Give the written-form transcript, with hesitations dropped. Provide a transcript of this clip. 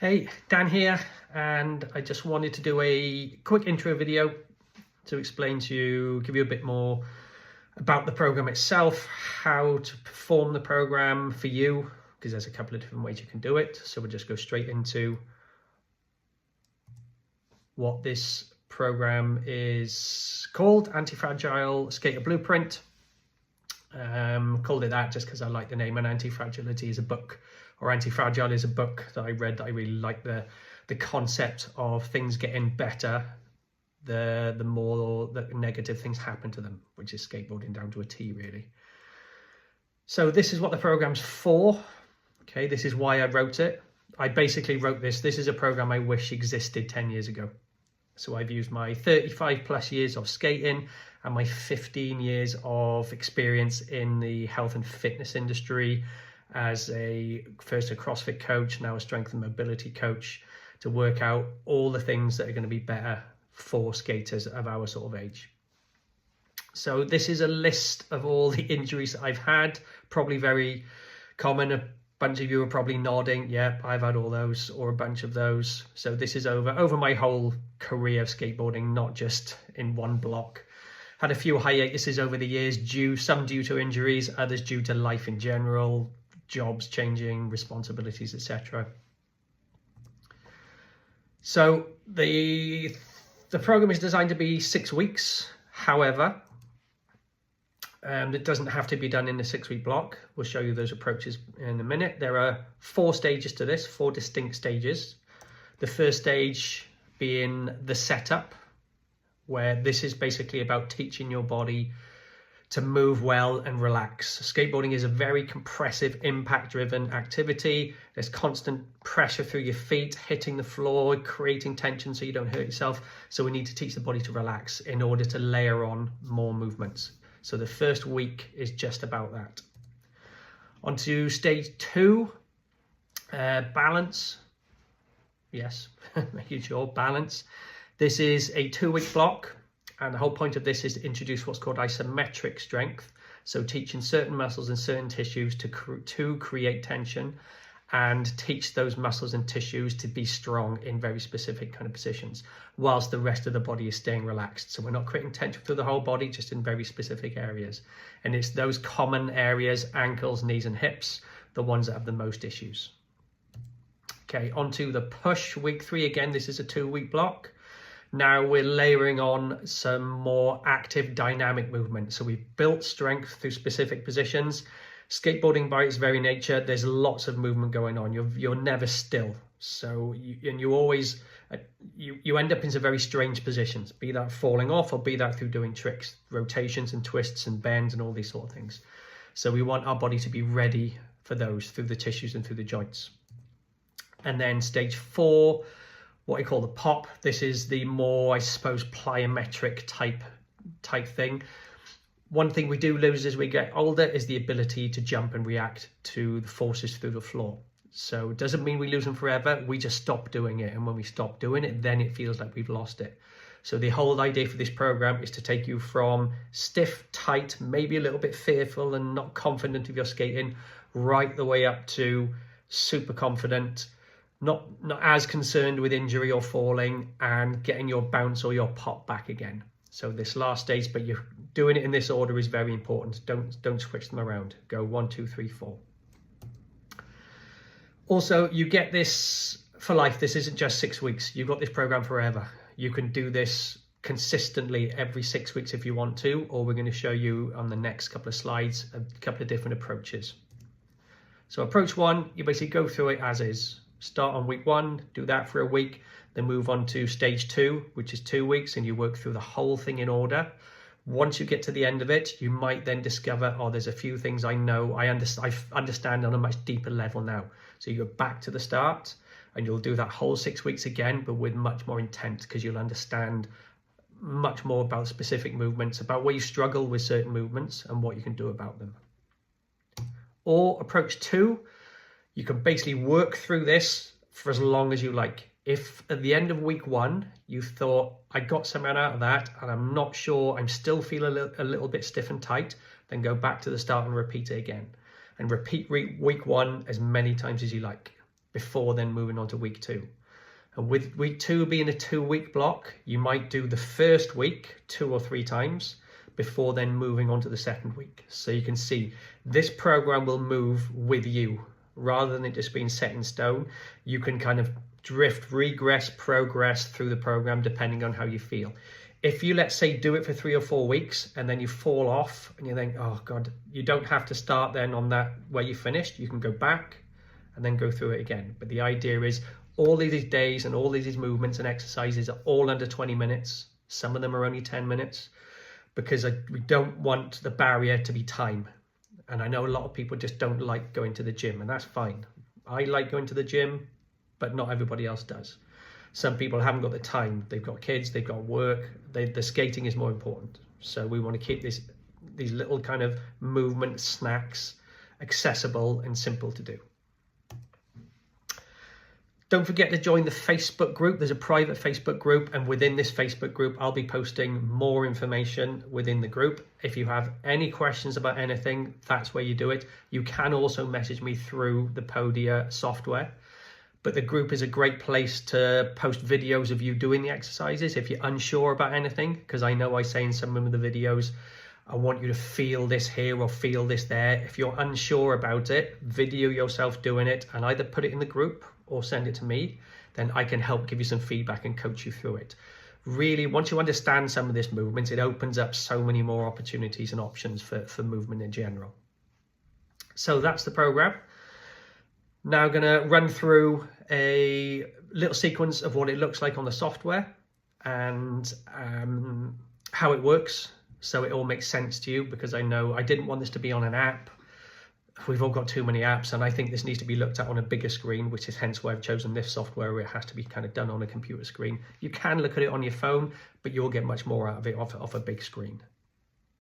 Hey, Dan here, and I just wanted to do a quick intro video to explain to you, give you a bit more about the program itself, how to perform the program for you, because there's a couple of different ways you can do it. So we'll just go straight into what this program is called, Antifragile Skater Blueprint. Called it that just because I like the name, and Antifragility is a book, or Antifragile is a book that I read that I really like the concept of things getting better the more the negative things happen to them, which is skateboarding down to a T really. So this is what the program's for. Okay, this is why I wrote it. I basically wrote this is a program I wish existed 10 years ago. So I've used my 35 plus years of skating and my 15 years of experience in the health and fitness industry as first a CrossFit coach, now a strength and mobility coach, to work out all the things that are going to be better for skaters of our sort of age. So this is a list of all the injuries that I've had, probably very common. A bunch of you are probably nodding, yeah, I've had all those, or a bunch of those. So this is over my whole career of skateboarding, not just in one block. Had a few hiatuses over the years, some due to injuries, others due to life in general, jobs changing, responsibilities, etc. So the program is designed to be 6 weeks. However, it doesn't have to be done in a 6-week block. We'll show you those approaches in a minute. There are 4 stages to this, 4 distinct stages. The first stage being the setup, where this is basically about teaching your body to move well and relax. Skateboarding is a very compressive, impact-driven activity. There's constant pressure through your feet, hitting the floor, creating tension so you don't hurt yourself. So we need to teach the body to relax in order to layer on more movements. So the first week is just about that. On to stage 2, balance. Yes, making sure, balance. This is a 2-week block, and the whole point of this is to introduce what's called isometric strength. So teaching certain muscles and certain tissues to create tension, and teach those muscles and tissues to be strong in very specific kind of positions, whilst the rest of the body is staying relaxed. So we're not creating tension through the whole body, just in very specific areas. And it's those common areas, ankles, knees and hips, the ones that have the most issues. Okay, on to the push, week 3. Again, this is a 2-week block. Now we're layering on some more active dynamic movement. So we've built strength through specific positions. Skateboarding by its very nature, there's lots of movement going on. You're never still. So you always end up in some very strange positions, be that falling off or be that through doing tricks, rotations and twists and bends and all these sort of things. So we want our body to be ready for those through the tissues and through the joints. And then stage 4, what I call the pop. This is the more, I suppose, plyometric type thing. One thing we do lose as we get older is the ability to jump and react to the forces through the floor. So it doesn't mean we lose them forever. We just stop doing it. And when we stop doing it, then it feels like we've lost it. So the whole idea for this program is to take you from stiff, tight, maybe a little bit fearful and not confident of your skating, right the way up to super confident, not as concerned with injury or falling, and getting your bounce or your pop back again. So this last stage, but you're doing it in this order, is very important. Don't switch them around. Go 1, 2, 3, 4. Also, you get this for life. This isn't just 6 weeks. You've got this program forever. You can do this consistently every 6 weeks if you want to, or we're going to show you on the next couple of slides a couple of different approaches. So approach 1, you basically go through it as is. Start on week 1, do that for a week, then move on to stage 2, which is 2 weeks, and you work through the whole thing in order. Once you get to the end of it, you might then discover, oh, there's a few things I know, I understand on a much deeper level now. So you go back to the start, and you'll do that whole 6 weeks again, but with much more intent, because you'll understand much more about specific movements, about where you struggle with certain movements and what you can do about them. Or approach 2, you can basically work through this for as long as you like. If at the end of week 1, you thought, I got something out of that and I'm not sure, I'm still feeling a little bit stiff and tight, then go back to the start and repeat it again. And repeat week 1 as many times as you like. before then moving on to week 2. And with week 2 being a 2-week block, you might do the first week 2 or 3 times before then moving on to the second week. So you can see this program will move with you rather than it just being set in stone. You can kind of drift, regress, progress through the program depending on how you feel. If you, let's say, do it for 3 or 4 weeks and then you fall off and you think, oh God, you don't have to start then on that where you finished. You can go back and then go through it again. But the idea is all these days and all these movements and exercises are all under 20 minutes. Some of them are only 10 minutes because we don't want the barrier to be time. And I know a lot of people just don't like going to the gym, and that's fine. I like going to the gym, but not everybody else does. Some people haven't got the time. They've got kids, they've got work. The skating is more important. So we want to keep these little kind of movement snacks accessible and simple to do. Don't forget to join the Facebook group. There's a private Facebook group, and within this Facebook group, I'll be posting more information within the group. If you have any questions about anything, that's where you do it. You can also message me through the Podia software. But the group is a great place to post videos of you doing the exercises if you're unsure about anything, because I know I say in some of the videos, I want you to feel this here or feel this there. If you're unsure about it, video yourself doing it and either put it in the group or send it to me. Then I can help give you some feedback and coach you through it. Really, once you understand some of this movement, it opens up so many more opportunities and options for movement in general. So that's the program. Now going to run through a little sequence of what it looks like on the software and how it works, so it all makes sense to you, because I know I didn't want this to be on an app. We've all got too many apps, and I think this needs to be looked at on a bigger screen, which is hence why I've chosen this software where it has to be kind of done on a computer screen. You can look at it on your phone, but you'll get much more out of it off a big screen.